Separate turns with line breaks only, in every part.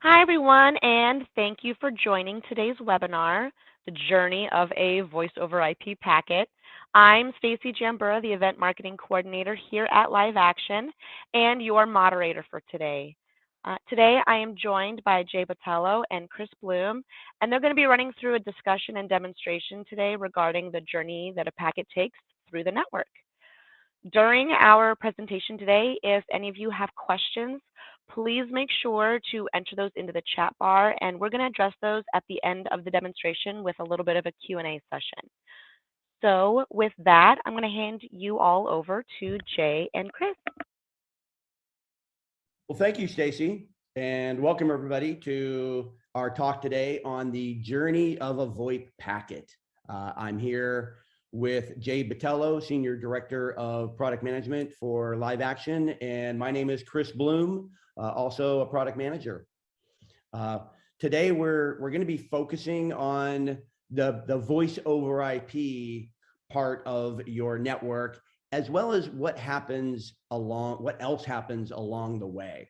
Hi, everyone, and thank you for joining today's webinar, The Journey of a Voice over IP Packet. I'm Stacy Jambura, the Event Marketing Coordinator here at LiveAction, and your moderator for today. Today, I am joined by Jay Botello and Chris Bloom, and they're going to be running through a discussion and demonstration today regarding the journey that a packet takes through the network. During our presentation today, if any of you have questions, please make sure to enter those into the chat bar, and we're going to address those at the end of the demonstration with a little bit of a Q&A session. So with that, I'm going to hand you all over to Jay and Chris.
Well, thank you, Stacy, and welcome everybody to our talk today on the journey of a VoIP packet. I'm here with Jay Botello, Senior Director of Product Management for LiveAction, and my name is Chris Bloom, also a Product Manager. Today, we're going to be focusing on the voice over IP part of your network, as well as what else happens along the way.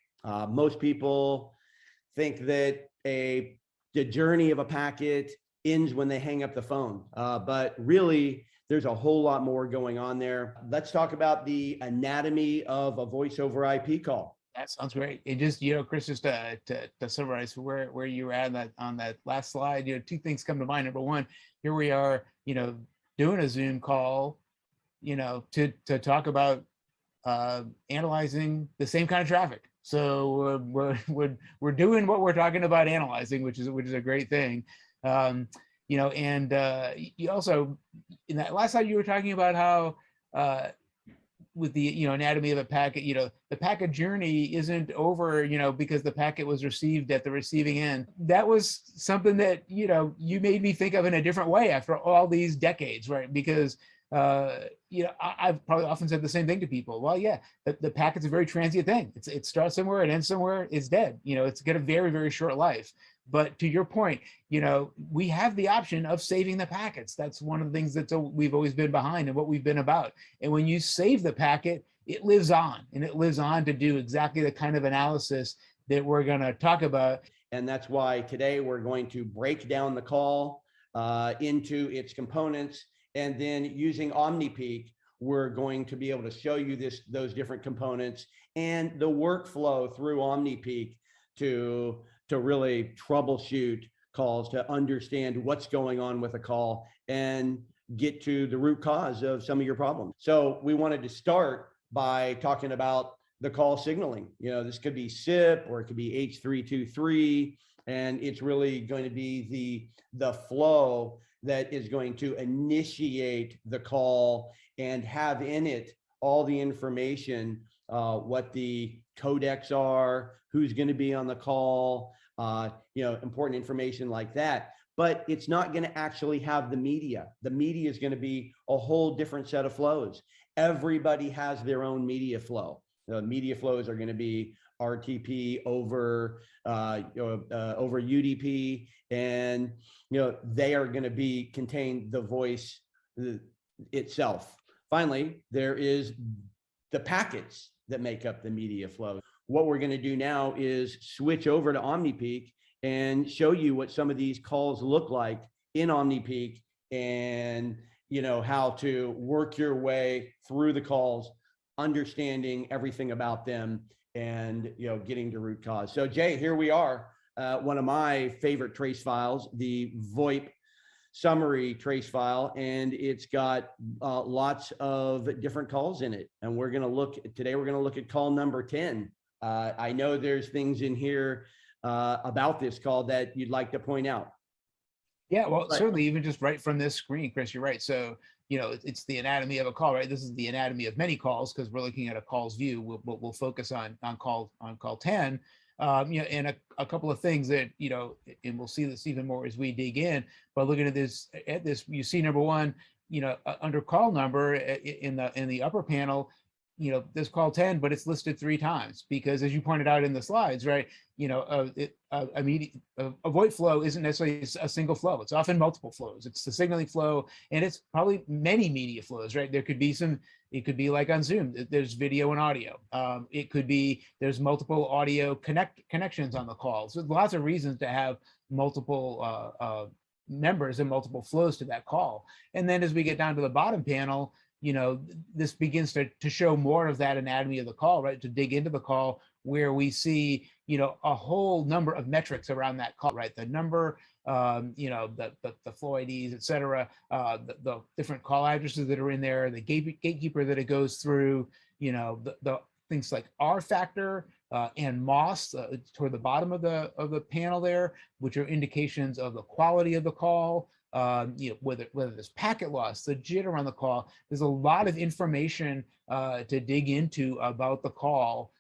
Most people think that the journey of a packet ends when they hang up the phone, but really there's a whole lot more going on there. Let's talk about the anatomy of a voice over IP call.
That sounds great. It just, Chris, just to summarize where you were at on that last slide, two things come to mind. Number one, here we are, doing a Zoom call, to talk about analyzing the same kind of traffic. So we're doing what we're talking about analyzing, which is a great thing. You also, in that last slide, you were talking about how with the anatomy of a packet, the packet journey isn't over, because the packet was received at the receiving end. That was something that you made me think of in a different way after all these decades, right? Because I've probably often said the same thing to people. Well, yeah, the packet's a very transient thing. It starts somewhere, it ends somewhere, it's dead. It's got a very, very short life. But to your point, we have the option of saving the packets. That's one of the things that we've always been behind and what we've been about. And when you save the packet, it lives on, and it lives on to do exactly the kind of analysis that we're going to talk about.
And that's why today we're going to break down the call into its components. And then using Omnipeak, we're going to be able to show you those different components and the workflow through Omnipeak to really troubleshoot calls, to understand what's going on with a call and get to the root cause of some of your problems. So we wanted to start by talking about the call signaling. This could be SIP or it could be H323, and it's really going to be the flow that is going to initiate the call and have in it all the information, what the codecs are, who's going to be on the call, important information like that. But it's not going to actually have the media. The media is going to be a whole different set of flows. Everybody has their own media flow. The media flows are going to be RTP over UDP, and they are going to contain the voice itself. Finally, there is the packets that make up the media flow. What we're going to do now is switch over to Omnipeak and show you what some of these calls look like in Omnipeak, and how to work your way through the calls, understanding everything about them, and getting to root cause. So Jay, here we are, one of my favorite trace files, the VoIP summary trace file, and it's got lots of different calls in it. And we're going to look at call number 10. I know there's things in here about this call that you'd like to point out.
Yeah, well, certainly, even just right from this screen, Chris, you're right. So, it's the anatomy of a call, right? This is the anatomy of many calls because we're looking at a calls view. We'll focus on call 10. And a couple of things that, and we'll see this even more as we dig in. But looking at this, you see number one, under call number in the upper panel, this call 10, but it's listed 3 times because, as you pointed out in the slides, right, a VoIP flow isn't necessarily a single flow. It's often multiple flows. It's the signaling flow, and it's probably many media flows, right? There could be some It could be like on Zoom, there's video and audio. It could be there's multiple audio connections on the call. So lots of reasons to have multiple members and multiple flows to that call. And then as we get down to the bottom panel, this begins to show more of that anatomy of the call, right? To dig into the call, where we see, a whole number of metrics around that call, right? The number, the flow IDs, et cetera, the different call addresses that are in there, the gatekeeper that it goes through, the things like R factor and MOS toward the bottom of the panel there, which are indications of the quality of the call. Whether there's packet loss, the jitter on the call. There's a lot of information to dig into about the call,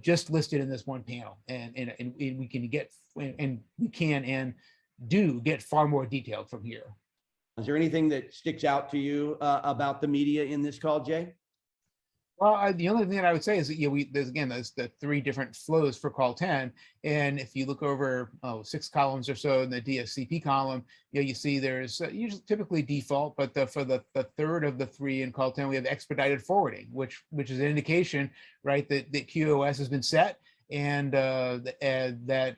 just listed in this one panel, and we can get and do get far more detailed from here.
Is there anything that sticks out to you about the media in this call, Jay?
Well, the only thing that I would say is that there's the 3 different flows for call 10, and if you look over 6 columns or so in the Dscp column, you see there's usually typically default, but for the third of the 3 in call 10, we have expedited forwarding, which is an indication, right, that QoS has been set, and that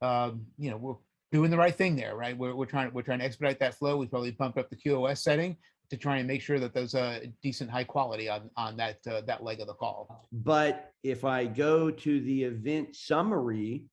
we're doing the right thing there, right? We're trying to expedite that flow. We probably bumped up the QoS setting to try and make sure that there's a decent high quality on that leg of the call.
But if I go to the event summary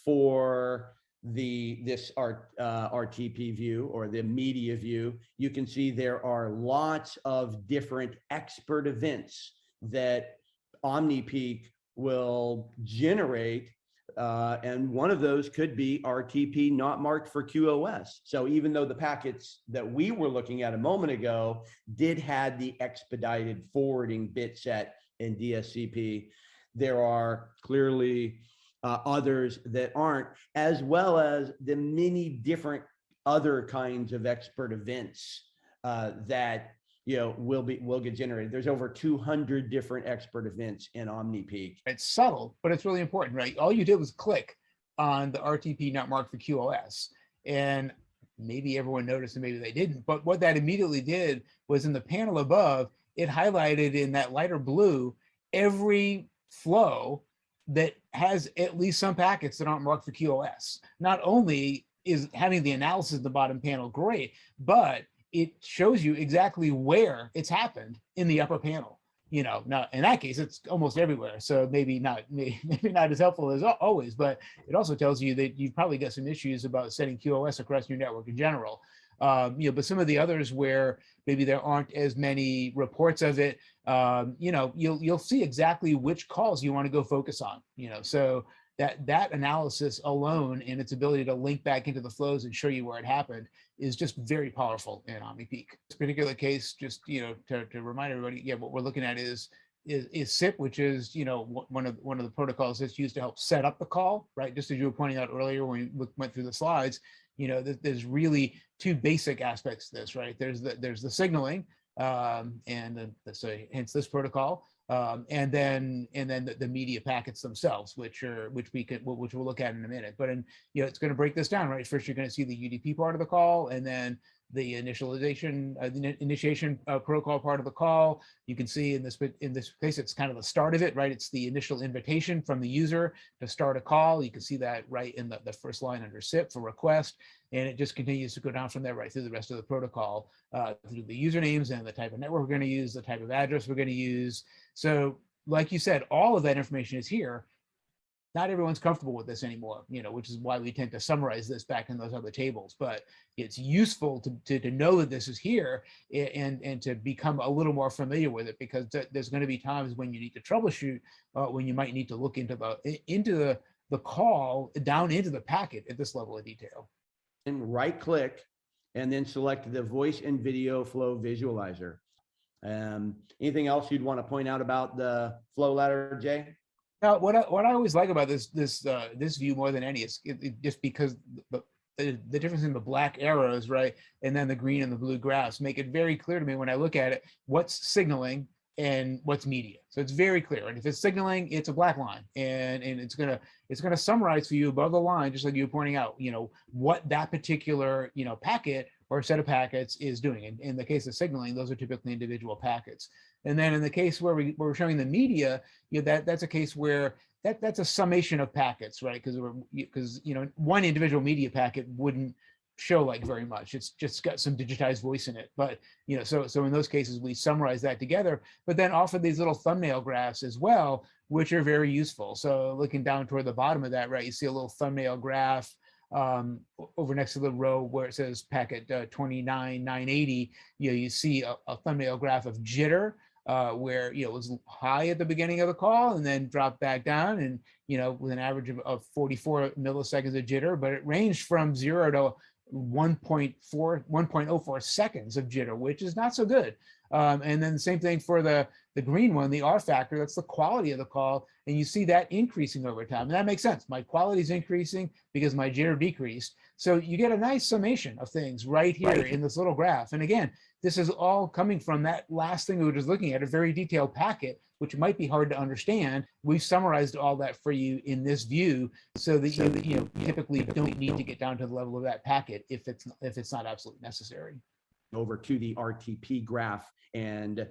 for this RTP view or the media view, you can see there are lots of different expert events that Omnipeak will generate. And one of those could be RTP not marked for QoS. So even though the packets that we were looking at a moment ago did have the expedited forwarding bit set in Dscp, there are clearly others that aren't, as well as the many different other kinds of expert events that will get generated. There's over 200 different expert events in Omnipeak.
It's subtle, but it's really important, right? All you did was click on the RTP not marked for QoS, and maybe everyone noticed and maybe they didn't, but what that immediately did was in the panel above, it highlighted in that lighter blue every flow that has at least some packets that aren't marked for QoS. Not only is having the analysis in the bottom panel great, but it shows you exactly where it's happened in the upper panel. Now in that case, it's almost everywhere. So maybe not as helpful as always, but it also tells you that you've probably got some issues about setting QoS across your network in general. But some of the others where maybe there aren't as many reports of it, you'll see exactly which calls you want to go focus on. So that analysis alone and its ability to link back into the flows and show you where it happened is just very powerful in Omnipeak. This particular case, just to remind everybody, what we're looking at is SIP, which is one of the protocols that's used to help set up the call, right? Just as you were pointing out earlier when we went through the slides, there's really 2 basic aspects to this, right? There's the signaling, so hence this protocol. And then the media packets themselves, which we'll look at in a minute. But it's going to break this down, right? First, you're going to see the UDP part of the call, and then the initiation protocol part of the call. You can see in this case, it's kind of the start of it, right? It's the initial invitation from the user to start a call. You can see that right in the first line under SIP for request, and it just continues to go down from there right through the rest of the protocol, through the usernames and the type of network we're going to use, the type of address we're going to use. So like you said, all of that information is here. Not everyone's comfortable with this anymore, which is why we tend to summarize this back in those other tables. But it's useful to know that this is here and to become a little more familiar with it, because there's going to be times when you need to troubleshoot, when you might need to look into the call down into the packet at this level of detail.
And right click and then select the voice and video flow visualizer. Anything else you'd want to point out about the flow ladder, Jay?
Now, what I always like about this view more than any is just because the difference in the black arrows, right, and then the green and the blue graphs make it very clear to me when I look at it what's signaling and what's media. So it's very clear. And if it's signaling, it's a black line, and it's gonna summarize for you above the line, just like you were pointing out, what that particular packet or set of packets is doing. In the case of signaling, those are typically individual packets. And then in the case where we're showing the media, that's a case where that's a summation of packets, right? Because one individual media packet wouldn't show like very much. It's just got some digitized voice in it. But so in those cases we summarize that together, but then offer these little thumbnail graphs as well, which are very useful. So looking down toward the bottom of that, right, you see a little thumbnail graph over next to the row where it says packet 29980. You see a thumbnail graph of jitter, where it was high at the beginning of the call and then dropped back down, and with an average of 44 milliseconds of jitter, but it ranged from 0 to 1.04 seconds of jitter, which is not so good. And then the same thing for the green one, the R factor, that's the quality of the call. And you see that increasing over time. And that makes sense. My quality is increasing because my jitter decreased. So you get a nice summation of things right here in this little graph. And again, this is all coming from that last thing we were just looking at, a very detailed packet, which might be hard to understand. We've summarized all that for you in this view so that you typically don't need to get down to the level of that packet if it's not absolutely necessary.
Over to the RTP graph, and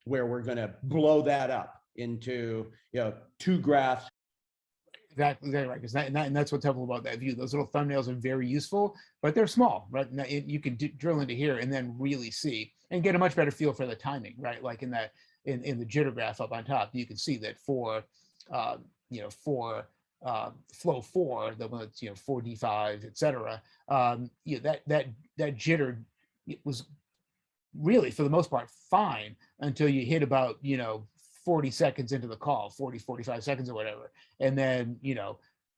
where we're going to blow that up into 2 graphs.
Exactly right, and that's what's helpful about that view. Those little thumbnails are very useful, but they're small, right? And you can drill into here and then really see and get a much better feel for the timing, right? Like in the jitter graph up on top, you can see that for flow 4, the one that's 4D5, etc. That jitter, it was really for the most part fine until you hit about 40 seconds into the call, 45 seconds or whatever, and then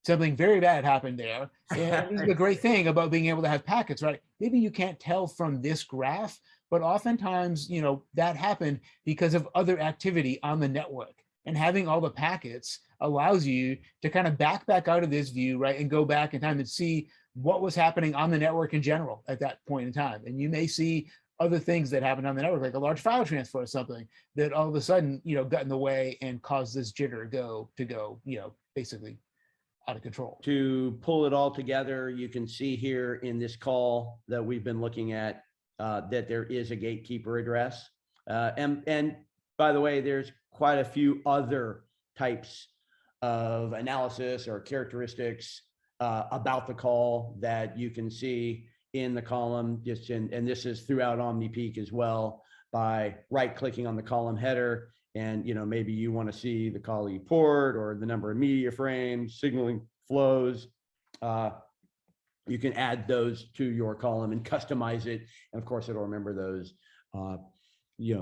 something very bad happened there. And this is the great thing about being able to have packets, right? Maybe you can't tell from this graph, but oftentimes that happened because of other activity on the network, and having all the packets allows you to kind of back out of this view, right, and go back in time and see what was happening on the network in general at that point in time. And you may see other things that happened on the network, like a large file transfer or something, that all of a sudden, got in the way and caused this jitter to go, basically out of control.
To pull it all together, you can see here in this call that we've been looking at that there is a gatekeeper address. And by the way, there's quite a few other types of analysis or characteristics about the call that you can see in the column, and this is throughout Omnipeak as well, by right-clicking on the column header, and maybe you want to see the callee port or the number of media frames, signaling flows. You can add those to your column and customize it, and of course it'll remember those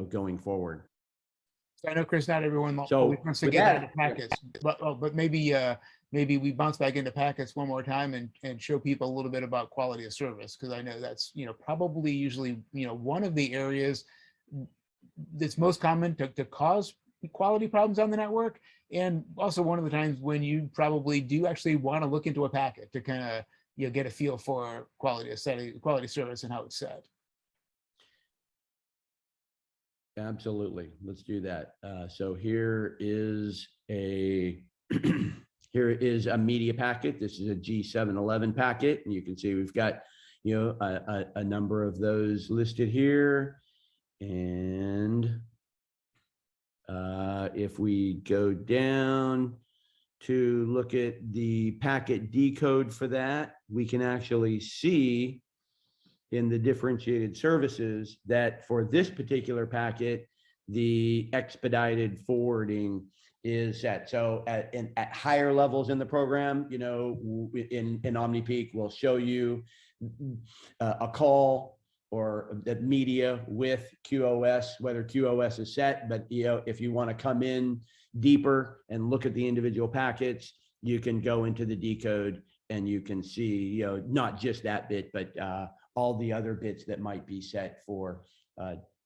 going forward.
So I know, Chris, not everyone wants to get into packets, but maybe we bounce back into packets one more time and show people a little bit about quality of service, because I know that's probably usually one of the areas that's most common to cause quality problems on the network, and also one of the times when you probably do actually want to look into a packet to kind of get a feel for quality of service and how it's set.
Absolutely, let's do that. So here is a here is a media packet. This is a G711 packet, and you can see we've got a number of those listed here. And if we go down to look at the packet decode for that, we can actually see in the differentiated services that for this particular packet, the expedited forwarding is set. So at higher levels in the program, in Omnipeak, we'll show you a call or the media with QoS, whether QoS is set. But if you want to come in deeper and look at the individual packets, you can go into the decode and you can see not just that bit, but all the other bits that might be set for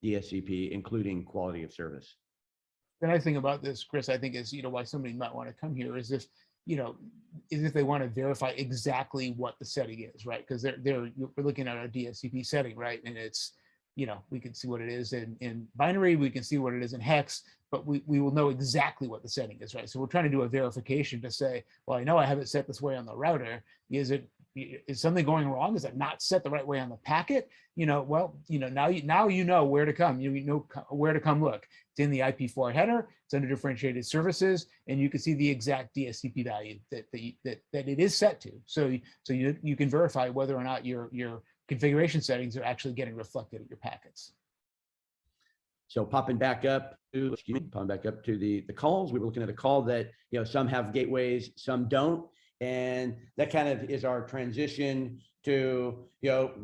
Dscp, including quality of service.
The nice thing about this, Chris, I think is, why somebody might want to come here is if, is if they want to verify exactly what the setting is, right? Because we're looking at our Dscp setting, right? And it's, we can see what it is in binary, we can see what it is in hex, but we will know exactly what the setting is, right? So we're trying to do a verification to say, well, I know I have it set this way on the router. Is it, is something going wrong? Is it not set the right way on the packet? Well, now you know where to come. You know where to come look. It's in the IP4 header. It's under differentiated services, and you can see the exact DSCP value that it is set to. So you can verify whether or not your configuration settings are actually getting reflected at your packets.
So popping back up to the calls, we were looking at a call that, some have gateways, some don't. And that kind of is our transition to,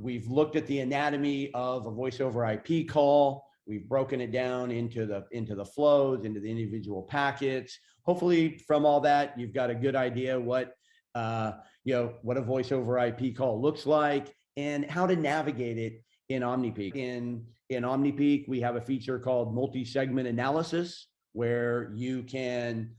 we've looked at the anatomy of a voice over IP call. We've broken it down into the flows, into the individual packets. Hopefully from all that, you've got a good idea what a voice over IP call looks like and how to navigate it in Omnipeak. In Omnipeak, we have a feature called multi-segment analysis, where you can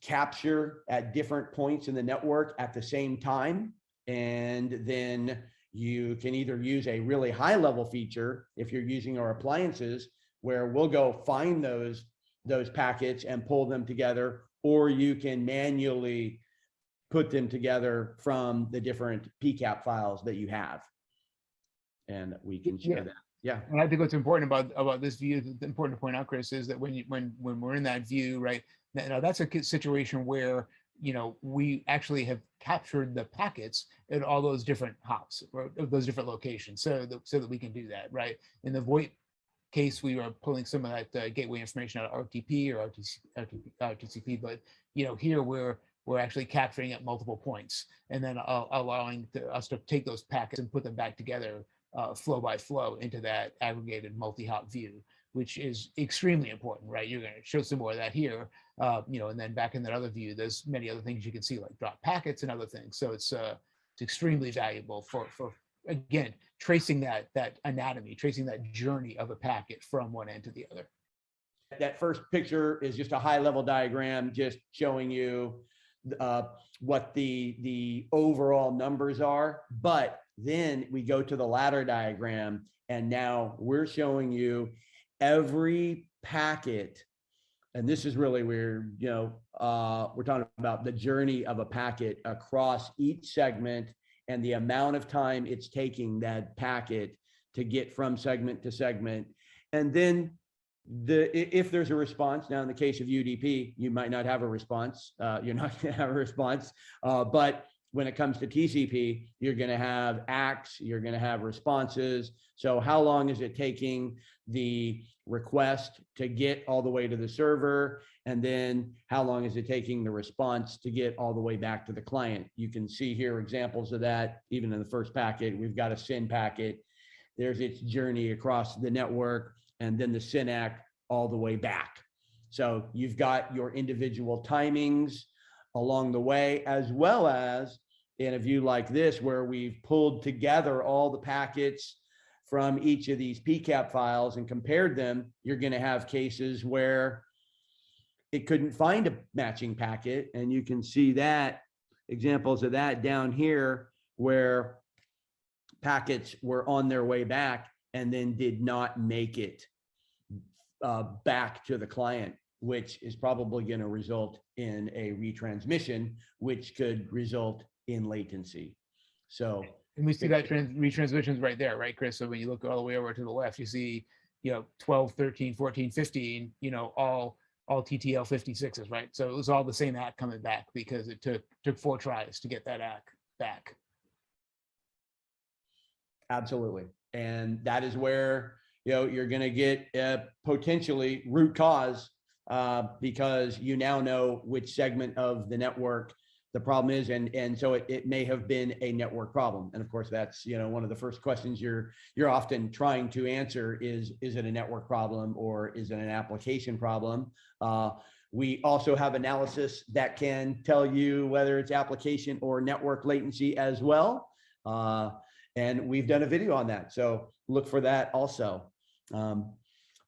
capture at different points in the network at the same time. And then you can either use a really high level feature if you're using our appliances, where we'll go find those packets and pull them together, or you can manually put them together from the different PCAP files that you have. And we can share that. Yeah.
And I think what's important about this view, important to point out, Chris, is that when we're in that view, right, now that's a situation where, we actually have captured the packets at all those different hops or those different locations, so that we can do that, right? In the VoIP case, we were pulling some of that gateway information out of RTP or RTCP, but here we're actually capturing at multiple points and then allowing us to take those packets and put them back together flow by flow into that aggregated multi-hop view, which is extremely important, right? You're going to show some more of that here, and then back in that other view, there's many other things you can see, like drop packets and other things. So it's extremely valuable for again, tracing that anatomy, tracing that journey of a packet from one end to the other.
That first picture is just a high level diagram, just showing you what the overall numbers are. But then we go to the ladder diagram, and now we're showing you every packet. And this is really where, we're talking about the journey of a packet across each segment and the amount of time it's taking that packet to get from segment to segment. And then if there's a response, now in the case of UDP, you might not have a response. You're not going to have a response. But when it comes to TCP, you're going to have ACKs, you're going to have responses. So how long is it taking the request to get all the way to the server? And then how long is it taking the response to get all the way back to the client? You can see here examples of that. Even in the first packet, we've got a SYN packet. There's its journey across the network, and then the SYN-ACK all the way back. So you've got your individual timings along the way, as well as in a view like this, where we've pulled together all the packets from each of these PCAP files and compared them. You're going to have cases where it couldn't find a matching packet, and you can see that examples of that down here, where packets were on their way back and then did not make it back to the client, which is probably going to result in a retransmission, which could result in latency. So,
and we see that retransmissions right there, right, Chris? So when you look all the way over to the left, you see, 12, 13, 14, 15, all TTL 56s, right? So it was all the same ACK coming back because it took 4 tries to get that ACK back.
Absolutely. And that is where, you're going to get potentially root cause, because you now know which segment of the network the problem is. And so it may have been a network problem. And of course, that's, one of the first questions you're often trying to answer is it a network problem or is it an application problem? We also have analysis that can tell you whether it's application or network latency as well. And we've done a video on that, so look for that also.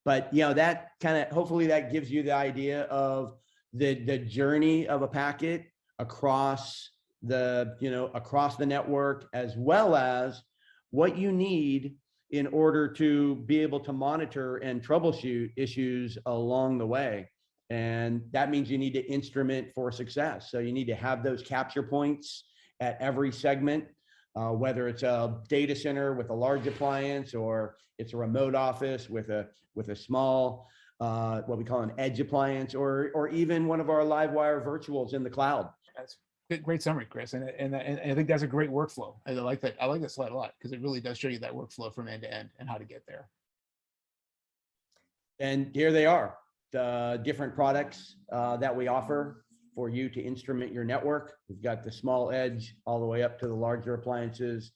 But that kind of, hopefully that gives you the idea of the journey of a packet across across the network, as well as what you need in order to be able to monitor and troubleshoot issues along the way. And that means you need to instrument for success. So you need to have those capture points at every segment, whether it's a data center with a large appliance or it's a remote office with a small, what we call an edge appliance, or even one of our LiveWire virtuals in the cloud.
That's great summary, Chris, and I think that's a great workflow. I like that. I like that slide a lot because it really does show you that workflow from end to end and how to get there.
And here they are, the different products that we offer for you to instrument your network. We've got the small edge all the way up to the larger appliances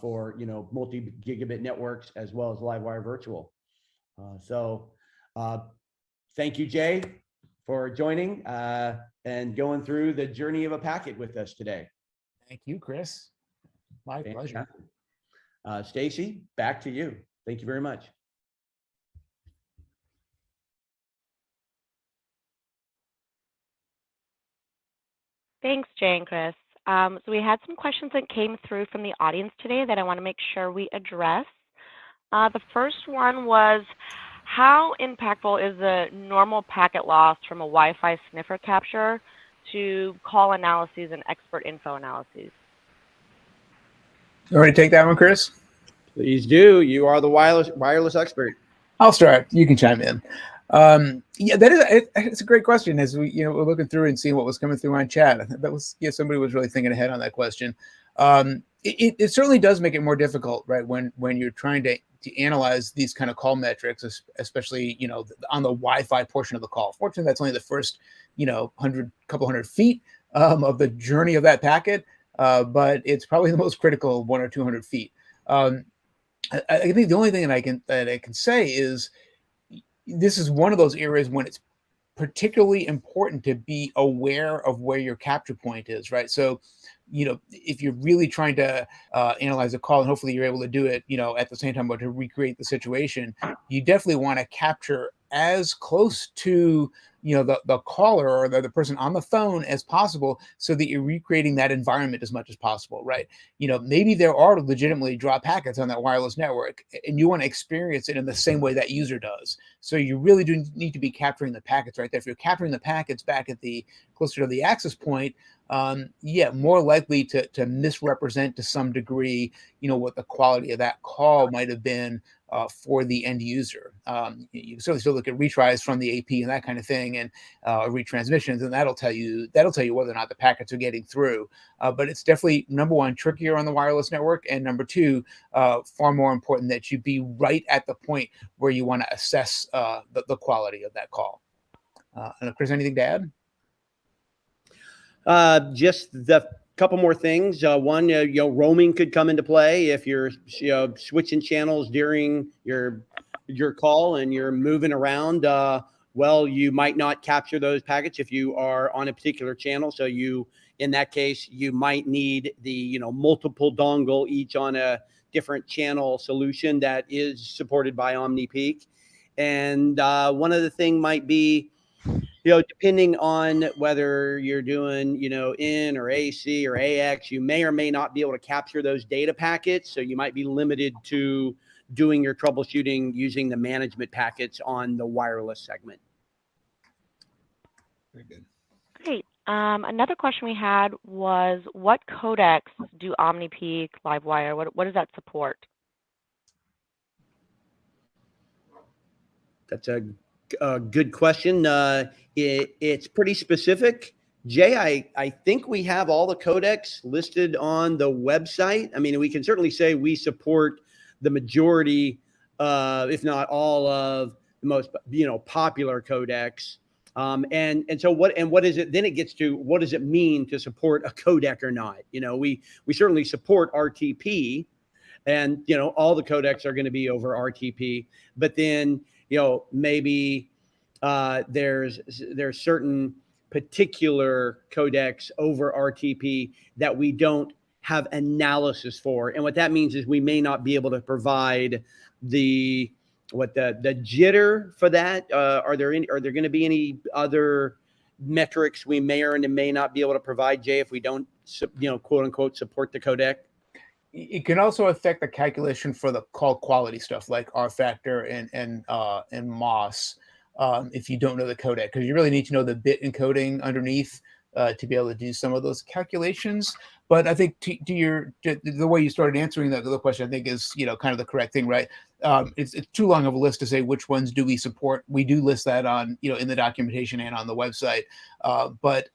for multi-gigabit networks, as well as LiveWire Virtual. Thank you, Jay, for joining and going through the journey of a packet with us today.
Thank you, Chris. My pleasure.
Stacy, back to you. Thank you very much.
Thanks, Jay and Chris. So we had some questions that came through from the audience today that I want to make sure we address. The first one was, how impactful is the normal packet loss from a Wi-Fi sniffer capture to call analyses and expert info analyses?
You want to take that one, Chris?
Please do. You are the wireless expert.
I'll start. You can chime in. Yeah, it's a great question. As we're looking through and seeing what was coming through on chat, I think that was, somebody was really thinking ahead on that question. It certainly does make it more difficult, right? When you're trying to analyze these kind of call metrics, especially on the Wi-Fi portion of the call. Fortunately, that's only the first couple hundred feet of the journey of that packet, but it's probably the most critical 100 or 200 feet. I think the only thing that I can say is, this is one of those areas when it's particularly important to be aware of where your capture point is, right? So, if you're really trying to analyze a call, and hopefully you're able to do it, at the same time, but to recreate the situation, you definitely want to capture as close to the caller or the person on the phone as possible, so that you're recreating that environment as much as possible, right? Maybe there are legitimately drop packets on that wireless network, and you want to experience it in the same way that user does. So you really do need to be capturing the packets right there. If you're capturing the packets back at the closer to the access point, more likely to misrepresent to some degree, what the quality of that call might have been for the end user. You can certainly still look at retries from the AP and that kind of thing, and retransmissions, and that'll tell you whether or not the packets are getting through. But it's definitely, number one, trickier on the wireless network, and number two, far more important that you be right at the point where you want to assess the quality of that call. And Chris, anything to add?
Just the couple more things. One, roaming could come into play if you're switching channels during your call and you're moving around. Well, you might not capture those packets if you are on a particular channel. So in that case, you might need the multiple dongle each on a different channel solution that is supported by Omnipeak. And one other thing might be, depending on whether you're doing, in or AC or AX, you may or may not be able to capture those data packets. So you might be limited to doing your troubleshooting using the management packets on the wireless segment.
Very good.
Great. Another question we had was, what codecs do Omnipeak, LiveWire, what does that support?
That's a good question. It's pretty specific. Jay, I think we have all the codecs listed on the website. I mean, we can certainly say we support the majority, if not all, of the most popular codecs. And so what is it? Then it gets to, what does it mean to support a codec or not? We certainly support RTP, and all the codecs are going to be over RTP. But then maybe there's certain particular codecs over RTP that we don't have analysis for. And what that means is we may not be able to provide the jitter for that. Are there going to be any other metrics we may or may not be able to provide, Jay, if we don't, quote unquote, support the codec?
It can also affect the calculation for the call quality stuff like R factor and MOS. If you don't know the codec, because you really need to know the bit encoding underneath to be able to do some of those calculations. But I think the way you started answering the question, I think is, kind of the correct thing, right? It's too long of a list to say which ones do we support. We do list that on, in the documentation and on the website. But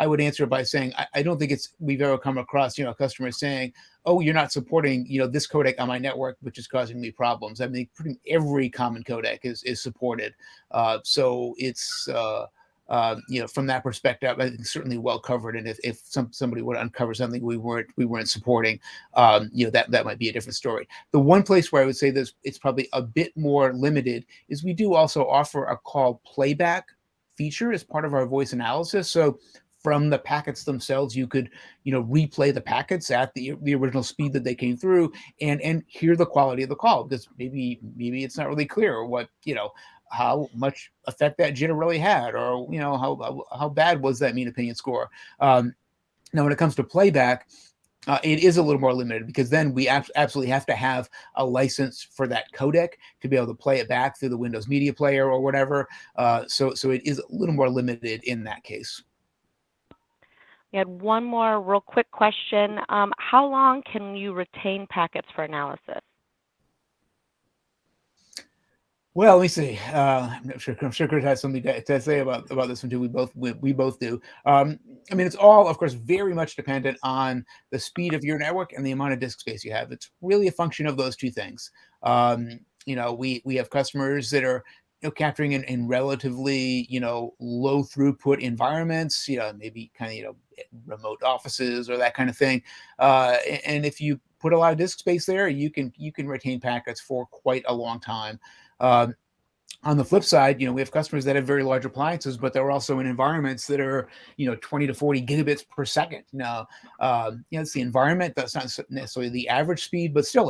I would answer by saying, I don't think we've ever come across, a customer saying, oh, you're not supporting, this codec on my network, which is causing me problems. I mean, pretty every common codec is supported. So it's, from that perspective, I think certainly well covered. And if somebody would uncover something we weren't supporting, that might be a different story. The one place where I would say this, it's probably a bit more limited, is we do also offer a call playback feature as part of our voice analysis. So from the packets themselves, you could, replay the packets at the original speed that they came through, and hear the quality of the call, because maybe it's not really clear what, how much effect that jitter really had, or how bad was that mean opinion score. Now, when it comes to playback, it is a little more limited, because then we absolutely have to have a license for that codec to be able to play it back through the Windows Media Player or whatever. So it is a little more limited in that case.
We had one more real quick question. How long can you retain packets for analysis?
Well, let me see. I'm sure Chris has something to say about this one too. We both do. I mean, it's all, of course, very much dependent on the speed of your network and the amount of disk space you have. It's really a function of those two things. We have customers that are capturing in relatively low throughput environments, maybe kind of remote offices or that kind of thing. And if you put a lot of disk space there, you can retain packets for quite a long time. On the flip side, we have customers that have very large appliances, but they're also in environments that are, 20 to 40 gigabits per second. Now, it's the environment. That's not necessarily the average speed, but still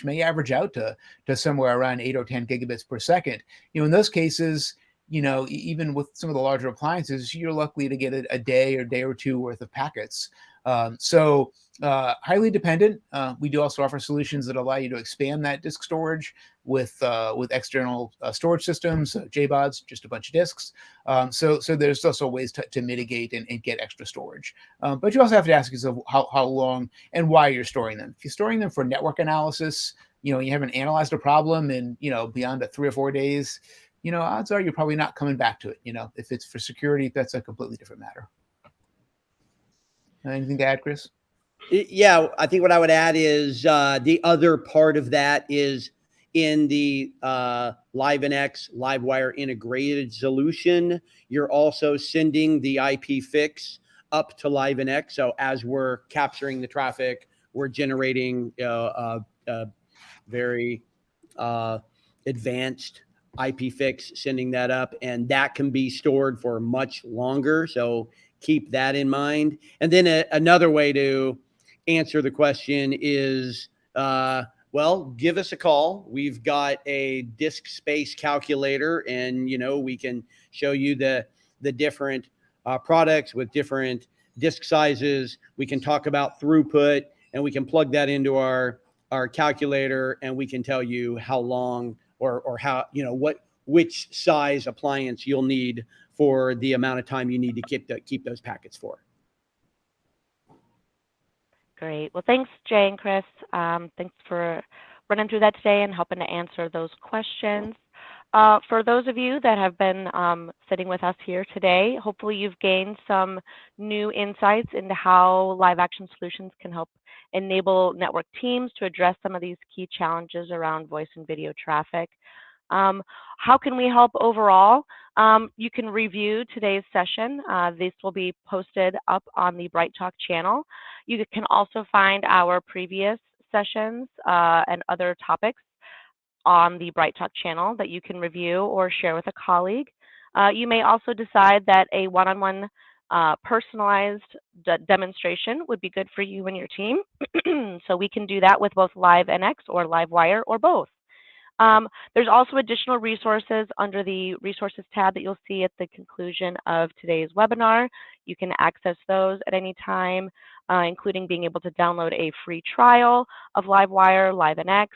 may average out to somewhere around 8 or 10 gigabits per second. In those cases, even with some of the larger appliances, you're likely to get a day or two worth of packets. So highly dependent. We do also offer solutions that allow you to expand that disk storage with external storage systems, JBODs, just a bunch of disks. So there's also ways to mitigate and get extra storage. But you also have to ask yourself how long and why you're storing them. If you're storing them for network analysis, you haven't analyzed a problem in beyond 3 or 4 days, odds are you're probably not coming back to it. If it's for security, that's a completely different matter. Anything to add, Chris?
Yeah, I think what I would add is the other part of that is in the LiveNX LiveWire integrated solution, you're also sending the IP fix up to LiveNX. So as we're capturing the traffic, we're generating very advanced IP fix, sending that up, and that can be stored for much longer. So keep that in mind. And then another way to answer the question is, well, give us a call. We've got a disk space calculator, and we can show you the different products with different disk sizes. We can talk about throughput, and we can plug that into our calculator, and we can tell you how long or how which size appliance you'll need for the amount of time you need to keep those packets for.
Great. Well, thanks, Jay and Chris. Thanks for running through that today and helping to answer those questions. For those of you that have been sitting with us here today, hopefully you've gained some new insights into how LiveAction solutions can help enable network teams to address some of these key challenges around voice and video traffic. How can we help overall? You can review today's session. This will be posted up on the Bright Talk channel. You can also find our previous sessions and other topics on the Bright Talk channel that you can review or share with a colleague. You may also decide that a one-on-one personalized demonstration would be good for you and your team. So we can do that with both LiveNX or LiveWire or both. There's also additional resources under the resources tab that you'll see at the conclusion of today's webinar. You can access those at any time, including being able to download a free trial of LiveWire, LiveNX,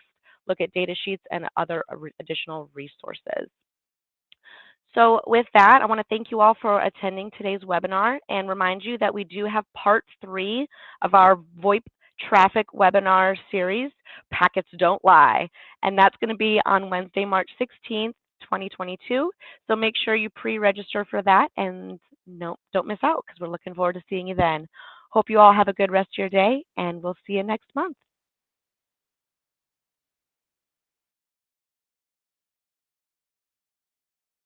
look at data sheets, and other additional resources. So with that, I want to thank you all for attending today's webinar and remind you that we do have part 3 of our VoIP traffic webinar series, Packets Don't Lie. And that's going to be on Wednesday, March 16th, 2022. So make sure you pre-register for that and don't miss out because we're looking forward to seeing you then. Hope you all have a good rest of your day and we'll see you next month.